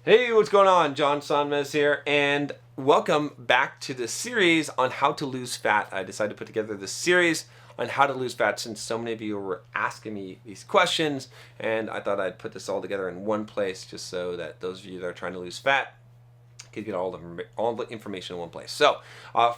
Hey, what's going on? John Sonmez here, and welcome back to the series on how to lose fat. I decided to put together this series on how to lose fat since so many of you were asking me these questions, and I thought I'd put this all together in one place just so that those of you that are trying to lose fat can get all the information in one place. So,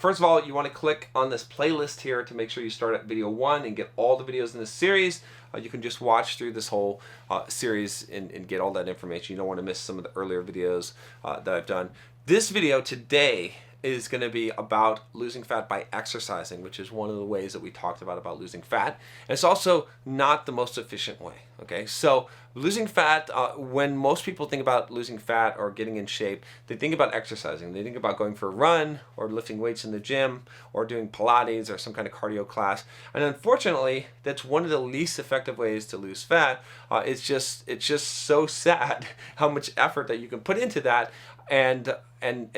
first of all, you want to click on this playlist here to make sure you start at video 1 and get all the videos in this series. You can just watch through this whole series and get all that information. You don't want to miss some of the earlier videos that I've done. This video today is going to be about losing fat by exercising, which is one of the ways that we talked about losing fat. And it's also not the most efficient way. Okay, so losing fat, when most people think about losing fat or getting in shape, they think about exercising. They think about going for a run or lifting weights in the gym or doing Pilates or some kind of cardio class. And unfortunately, that's one of the least effective ways to lose fat. It's just so sad how much effort that you can put into that and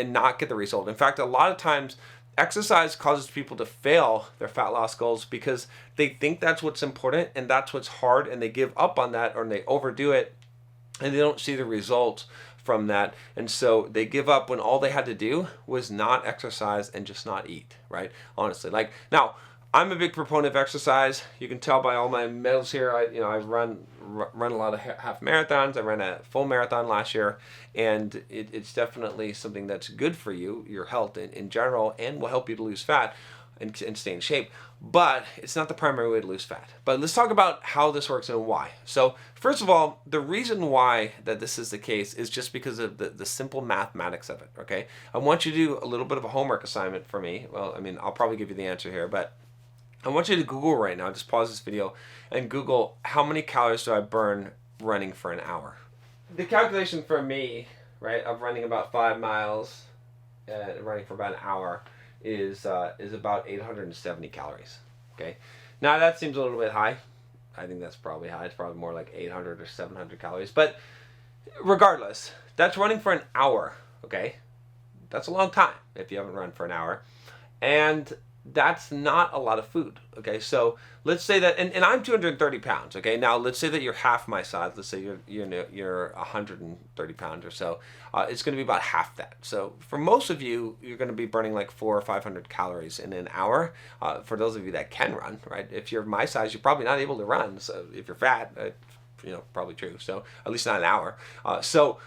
not get the result. In fact, a lot of times exercise causes people to fail their fat loss goals because they think that's what's important and that's what's hard, and they give up on that or they overdo it and they don't see the results from that, and so they give up when all they had to do was not exercise and just not eat, right? Honestly, like, now I'm a big proponent of exercise. You can tell by all my medals here. I run a lot of half marathons. I ran a full marathon last year, and it's definitely something that's good for you, your health in general, and will help you to lose fat and stay in shape. But it's not the primary way to lose fat. But let's talk about how this works and why. So first of all, the reason why that this is the case is just because of the simple mathematics of it. Okay, I want you to do a little bit of a homework assignment for me. Well, I mean, I'll probably give you the answer here, but I want you to Google right now, just pause this video and Google how many calories do I burn running for an hour. The calculation for me, right, of running about 5 miles and running for about an hour is about 870 calories. Okay, now that seems a little bit high. I think that's probably high. It's probably more like 800 or 700 calories. But regardless, that's running for an hour. Okay, that's a long time if you haven't run for an hour, and that's not a lot of food. Okay, so let's say that, and I'm 230 pounds. Okay, now let's say that you're half my size. Let's say you're 130 pounds or so. It's going to be about half that. So for most of you, you're going to be burning like 400 or 500 calories in an hour. For those of you that can run, right? If you're my size, you're probably not able to run. So if you're fat, probably true. So at least not an hour. So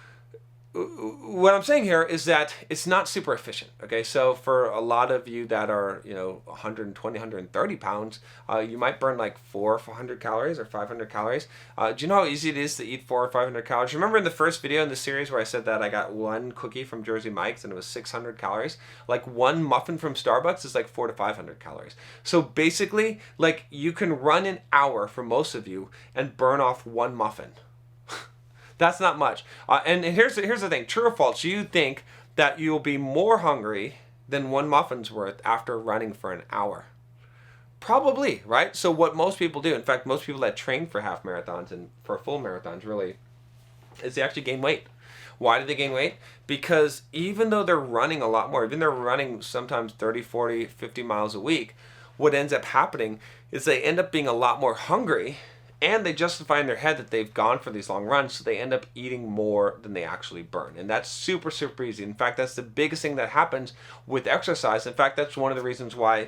what I'm saying here is that it's not super efficient. Okay, so for a lot of you that are 120, 130 pounds, you might burn like 400 calories or 500 calories. Do you know how easy it is to eat 400 or 500 calories? Remember in the first video in the series where I said that I got one cookie from Jersey Mike's and it was 600 calories? Like one muffin from Starbucks is like 400 to 500 calories. So basically, like, you can run an hour for most of you and burn off one muffin. That's not much. And here's the thing. True or false, you think that you'll be more hungry than one muffin's worth after running for an hour? Probably, right? So what most people do, in fact, most people that train for half marathons and for full marathons really, is they actually gain weight. Why do they gain weight? Because even though they're running a lot more, even though they're running sometimes 30, 40, 50 miles a week, what ends up happening is they end up being a lot more hungry, and they justify in their head that they've gone for these long runs, so they end up eating more than they actually burn. And that's super, super easy. In fact, that's the biggest thing that happens with exercise. In fact, that's one of the reasons why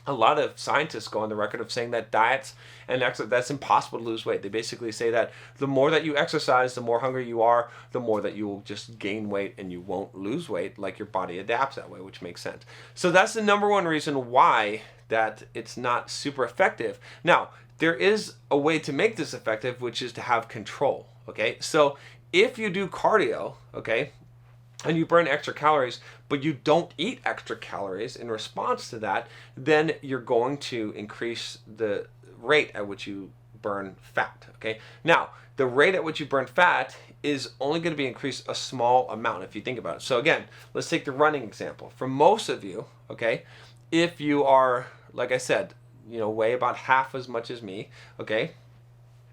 a lot of scientists go on the record of saying that diets and exercise, that's impossible to lose weight. They basically say that the more that you exercise, the more hungry you are, the more that you will just gain weight and you won't lose weight, like your body adapts that way, which makes sense. So that's the number one reason why that it's not super effective. Now, there is a way to make this effective, which is to have control. Okay, so if you do cardio, okay, and you burn extra calories, but you don't eat extra calories in response to that, then you're going to increase the rate at which you burn fat. Okay, now the rate at which you burn fat is only going to be increased a small amount if you think about it. So again, let's take the running example. For most of you, okay, if you are, like I said, weigh about half as much as me, okay?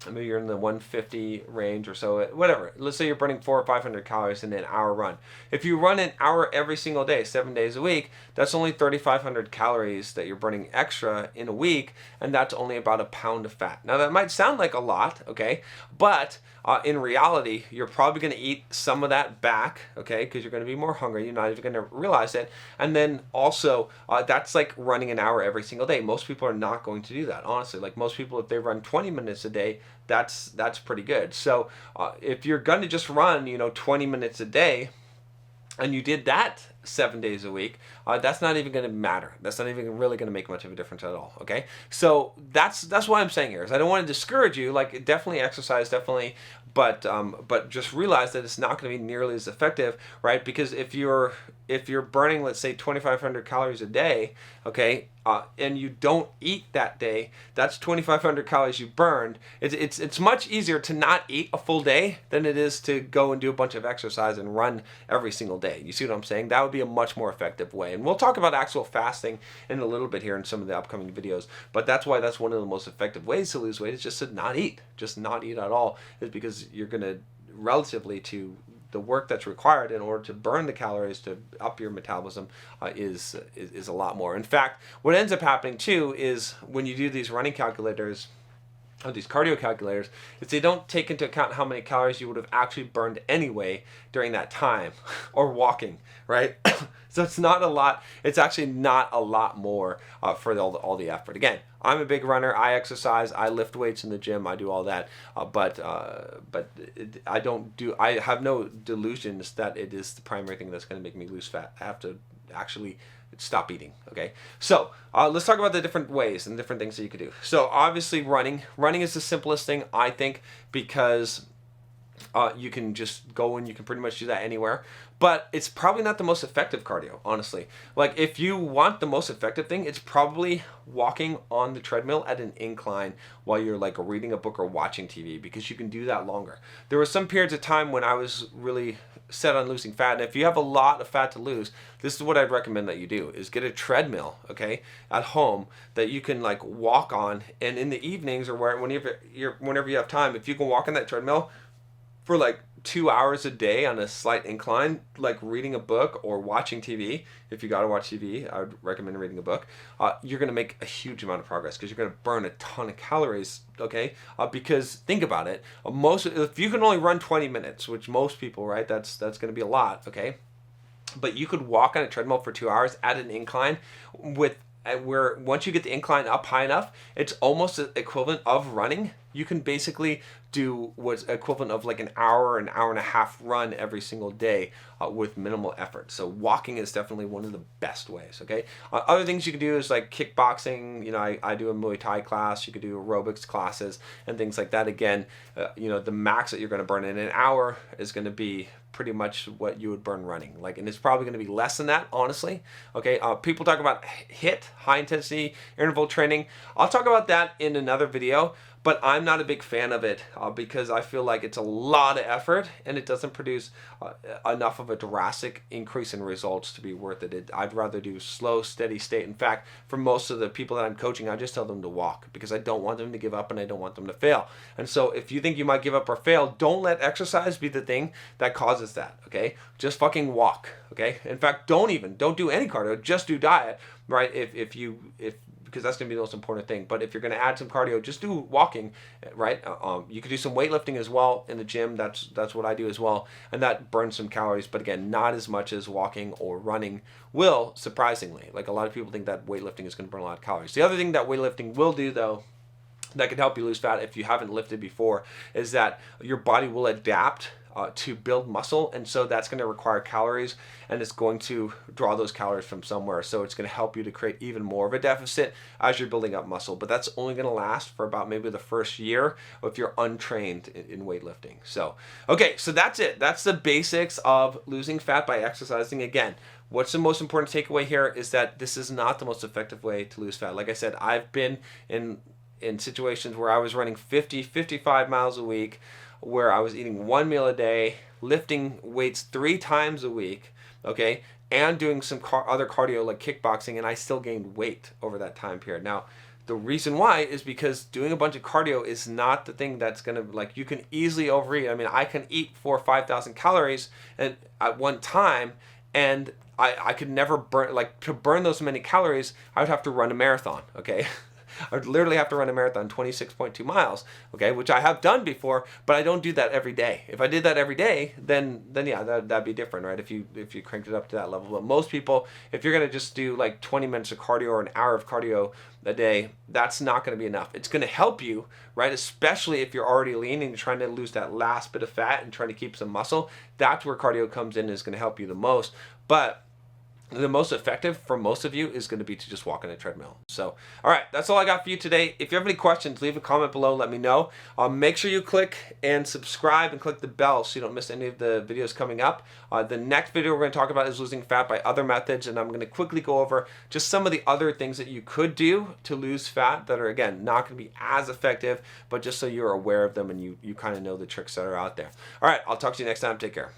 Maybe you're in the 150 range or so, whatever. Let's say you're burning 400 or 500 calories in an hour run. If you run an hour every single day, 7 days a week, that's only 3,500 calories that you're burning extra in a week, and that's only about a pound of fat. Now that might sound like a lot, okay? But in reality, you're probably going to eat some of that back, okay, because you're going to be more hungry. You're not even going to realize it. And then also, that's like running an hour every single day. Most people are not going to do that, honestly. Like most people, if they run 20 minutes a day, that's pretty good. So if you're going to just run, 20 minutes a day, and you did that 7 days a week, that's not even going to matter. That's not even really going to make much of a difference at all. Okay, so that's what I'm saying here is I don't want to discourage you. Like definitely exercise, definitely, but just realize that it's not going to be nearly as effective, right? Because if you're burning, let's say 2,500 calories a day, okay, and you don't eat that day, that's 2,500 calories you burned. It's much easier to not eat a full day than it is to go and do a bunch of exercise and run every single day. You see what I'm saying? That would be a much more effective way. And we'll talk about actual fasting in a little bit here in some of the upcoming videos. But that's why that's one of the most effective ways to lose weight is just to not eat. Just not eat at all, is because you're going to, relatively to the work that's required in order to burn the calories to up your metabolism, is a lot more. In fact, what ends up happening too is when you do these running calculators, these cardio calculators, is they don't take into account how many calories you would have actually burned anyway during that time, or walking, right? So it's not a lot. It's actually not a lot more for all the effort. Again, I'm a big runner. I exercise. I lift weights in the gym. I do all that. But I don't do. I have no delusions that it is the primary thing that's going to make me lose fat. I have to actually stop eating. Okay, so let's talk about the different ways and different things that you could do. So obviously running is the simplest thing, I think, because you can just go and you can pretty much do that anywhere. But it's probably not the most effective cardio, honestly. Like if you want the most effective thing, it's probably walking on the treadmill at an incline while you're like reading a book or watching TV, because you can do that longer. There were some periods of time when I was really set on losing fat, and if you have a lot of fat to lose, this is what I'd recommend that you do, is get a treadmill, okay, at home that you can like walk on, and in the evenings or whenever you have time, if you can walk on that treadmill for like 2 hours a day on a slight incline, like reading a book or watching TV. If you got to watch TV, I would recommend reading a book. You're going to make a huge amount of progress because you're going to burn a ton of calories, okay? Because think about it, if you can only run 20 minutes, which most people, right, that's going to be a lot, okay? But you could walk on a treadmill for 2 hours at an incline where once you get the incline up high enough, it's almost the equivalent of running. You can basically do what's equivalent of like an hour and a half run every single day with minimal effort. So walking is definitely one of the best ways, okay? Other things you can do is like kickboxing. I do a Muay Thai class. You could do aerobics classes and things like that. Again, the max that you're going to burn in an hour is going to be pretty much what you would burn running. And it's probably going to be less than that, honestly. Okay, people talk about HIIT, high intensity interval training. I'll talk about that in another video, but I'm not a big fan of it because I feel like it's a lot of effort and it doesn't produce enough of a drastic increase in results to be worth it. I'd rather do slow, steady state. In fact, for most of the people that I'm coaching, I just tell them to walk because I don't want them to give up and I don't want them to fail. And so if you think you might give up or fail, don't let exercise be the thing that causes that, okay? Just fucking walk, okay? In fact, don't do any cardio, just do diet, right? Because that's going to be the most important thing. But if you're going to add some cardio, just do walking, right? You could do some weightlifting as well in the gym. That's what I do as well. And that burns some calories. But again, not as much as walking or running will, surprisingly. Like a lot of people think that weightlifting is going to burn a lot of calories. The other thing that weightlifting will do, though, that can help you lose fat if you haven't lifted before, is that your body will adapt to build muscle, and so that's going to require calories, and it's going to draw those calories from somewhere. So it's going to help you to create even more of a deficit as you're building up muscle. But that's only going to last for about maybe the first year if you're untrained in weightlifting. So, okay, so that's it. That's the basics of losing fat by exercising. Again, what's the most important takeaway here is that this is not the most effective way to lose fat. Like I said, I've been in situations where I was running 55 miles a week, where I was eating one meal a day, lifting weights 3 times a week, okay, and doing some other cardio like kickboxing, and I still gained weight over that time period. Now, the reason why is because doing a bunch of cardio is not the thing that's going to, you can easily overeat. I mean, I can eat 4,000 or 5,000 calories at one time, and I could never burn, to burn those many calories, I would have to run a marathon, okay? I would literally have to run a marathon 26.2 miles, okay, which I have done before, but I don't do that every day. If I did that every day, then yeah, that'd be different, right? If you cranked it up to that level. But most people, if you're gonna just do like 20 minutes of cardio or an hour of cardio a day, that's not going to be enough. It's going to help you, right? Especially if you're already lean and you're trying to lose that last bit of fat and trying to keep some muscle. That's where cardio comes in and is going to help you the most. But the most effective for most of you is going to be to just walk on a treadmill. So, all right, that's all I got for you today. If you have any questions, leave a comment below. Let me know. Make sure you click and subscribe and click the bell so you don't miss any of the videos coming up. The next video we're going to talk about is losing fat by other methods, and I'm going to quickly go over just some of the other things that you could do to lose fat that are, again, not going to be as effective, but just so you're aware of them and you kind of know the tricks that are out there. All right, I'll talk to you next time. Take care.